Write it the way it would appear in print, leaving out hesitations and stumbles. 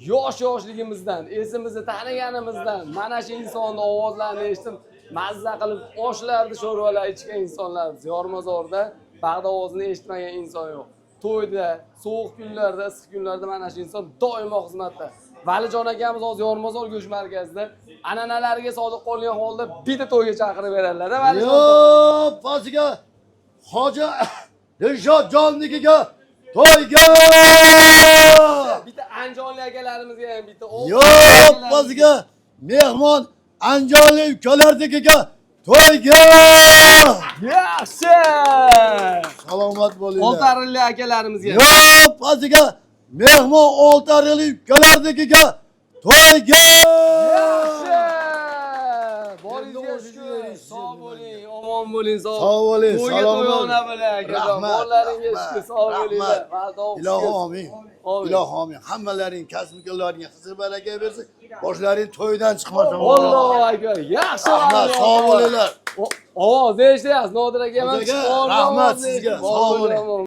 yoshligimizdan, esimizni taniganimizdan mana shu insonni ovozlarini eshitib, mazza qilib oshlarni sho'rvalar ichgan insonlarmiz. Yormazorda Bag'da ovozini eshitmagan inson yo'q. To'yda, sovuq kunlarda, issiq kunlarda mana shu inson doimo xizmatda. Valijon akamiz hozir Yormazor go'sht markazida an'analarga sodiq qolgan holda bitta to'yga chaqirib beradilar-da Valijon. Yo'q, pasiga Hoji Dilshod jonnikiga to'yga. Bitta Anjonli akalarimizga ham bitta Yo'q, pasiga mehmon Anjonli ukalarnikiga to'yga. Yaxshi! Salomat bo'linglar. Oltarilli akalarimizga. Yo'q, pasiga mehmon Oltarilli ukalarnikiga to'yga. Yaxshi! Boringizga shukur. Sog' bo'ling, omon bo'ling, Sog' bo'ling, to'yga salomat. to'yona bo'ling. Rahmat. Bolalaringga shukur, sog' bo'linglar. Ilohim amin. Ilohim amin. Hammalaring kasb-kunlaringga xizr baraka bersin. Boshlaring to'ydan chiqmasin. Allohu akbar. Yaxshi. Rahmat, sog' bo'linglar. Ovoz eshityapsiz, Nodir aka. Rahmat sizga. Sog' bo'ling.